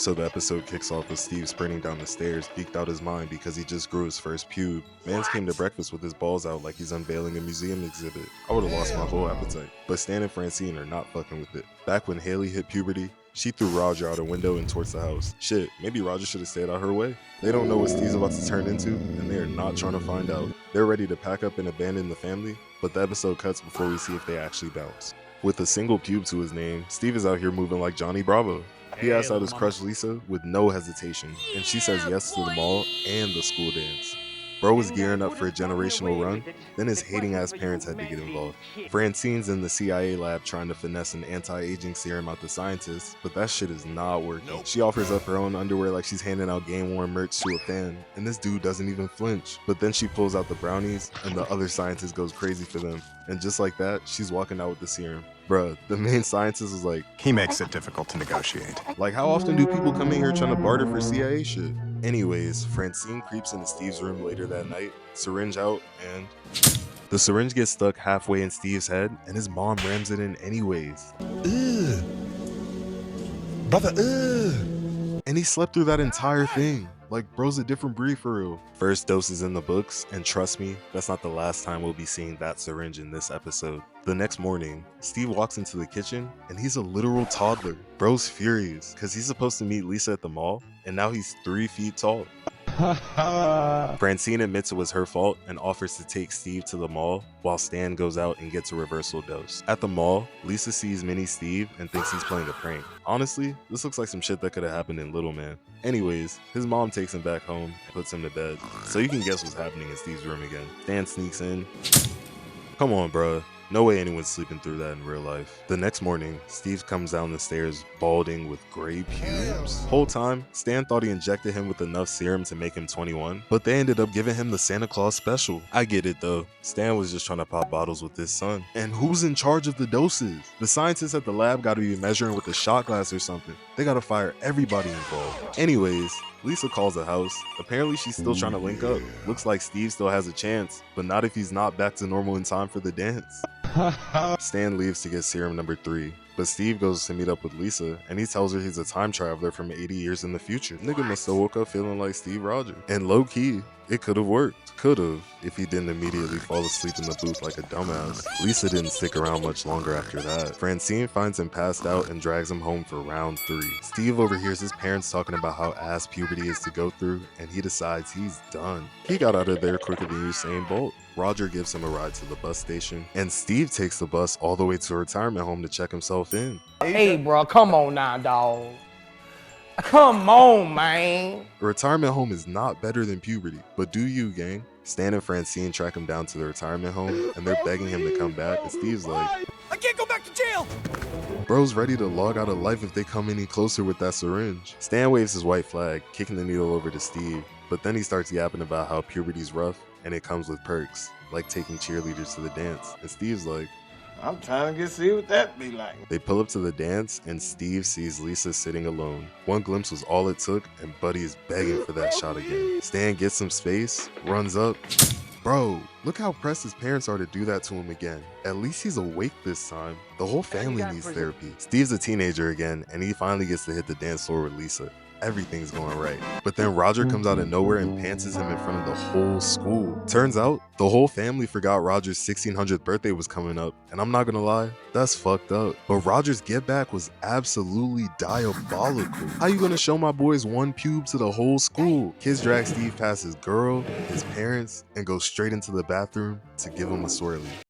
So the episode kicks off with Steve sprinting down the stairs, geeked out his mind because he just grew his first pube. Mans came to breakfast with his balls out like he's unveiling a museum exhibit. I would've lost my whole appetite. But Stan and Francine are not fucking with it. Back when Haley hit puberty, she threw Roger out a window and towards the house. Shit, maybe Roger should have stayed out her way. They don't know what Steve's about to turn into, and they are not trying to find out. They're ready to pack up and abandon the family, but the episode cuts before we see if they actually bounce. With a single pube to his name, Steve is out here moving like Johnny Bravo. He asks out his crush Lisa with no hesitation, and she says yes to the mall and the school dance. Bro was gearing up for a generational run, then his hating ass parents had to get involved. Francine's in the CIA lab trying to finesse an anti-aging serum out the scientists, but that shit is not working. She offers up her own underwear like she's handing out game worn merch to a fan, and this dude doesn't even flinch. But then she pulls out the brownies, and the other scientist goes crazy for them. And just like that, she's walking out with the serum. Bruh, the main scientist was like, he makes it difficult to negotiate. Like, how often do people come in here trying to barter for CIA shit? Anyways, Francine creeps into Steve's room later that night, syringe out, and the syringe gets stuck halfway in Steve's head, and his mom rams it in anyways. Ugh. Brother, ugh. And he slept through that entire thing. Like, bro's a different breed for real. First dose is in the books, and trust me, that's not the last time we'll be seeing that syringe in this episode. The next morning, Steve walks into the kitchen, and he's a literal toddler. Bro's furious, because he's supposed to meet Lisa at the mall, and now he's 3 feet tall. Francine admits it was her fault and offers to take Steve to the mall while Stan goes out and gets a reversal dose. At the mall, Lisa sees mini Steve and thinks he's playing a prank. Honestly, this looks like some shit that could have happened in Little Man. Anyways, his mom takes him back home and puts him to bed. So you can guess what's happening in Steve's room again. Stan sneaks in. Come on, bruh. No way anyone's sleeping through that in real life. The next morning, Steve comes down the stairs balding with gray pubes. Whole time, Stan thought he injected him with enough serum to make him 21, but they ended up giving him the Santa Claus special. I get it though. Stan was just trying to pop bottles with his son. And who's in charge of the doses? The scientists at the lab gotta be measuring with a shot glass or something. They gotta fire everybody involved. Anyways, Lisa calls the house. Apparently she's still trying to link up. Looks like Steve still has a chance, but not if he's not back to normal in time for the dance. Stan leaves to get serum number 3, but Steve goes to meet up with Lisa, and he tells her he's a time traveler from 80 years in the future. Nigga must have woke up feeling like Steve Rogers. And low key, it could have worked. Could have, if he didn't immediately fall asleep in the booth like a dumbass. Lisa didn't stick around much longer after that. Francine finds him passed out and drags him home for round 3. Steve overhears his parents talking about how ass puberty is to go through, and he decides he's done. He got out of there quicker than Usain Bolt. Roger gives him a ride to the bus station, and Steve takes the bus all the way to a retirement home to check himself in. Hey, bro, come on now, dawg. Come on, man. A retirement home is not better than puberty, but do you, gang? Stan and Francine track him down to the retirement home, and they're begging him to come back, and Steve's like, I can't go back to jail! Bro's ready to log out of life if they come any closer with that syringe. Stan waves his white flag, kicking the needle over to Steve, but then he starts yapping about how puberty's rough, and it comes with perks, like taking cheerleaders to the dance, and Steve's like, I'm trying to see what that be like. They pull up to the dance, and Steve sees Lisa sitting alone. One glimpse was all it took, and Buddy is begging for that shot again. Stan gets some space, runs up. Bro, look how pressed his parents are to do that to him again. At least he's awake this time. The whole family needs therapy. Steve's a teenager again, and he finally gets to hit the dance floor with Lisa. Everything's going right. But then Roger comes out of nowhere and pantses him in front of the whole school. Turns out, the whole family forgot Roger's 1600th birthday was coming up, and I'm not gonna lie, that's fucked up. But Roger's get back was absolutely diabolical. How you gonna show my boys one pube to the whole school? Kids drag Steve past his girl, his parents, and go straight into the bathroom to give him a swirly.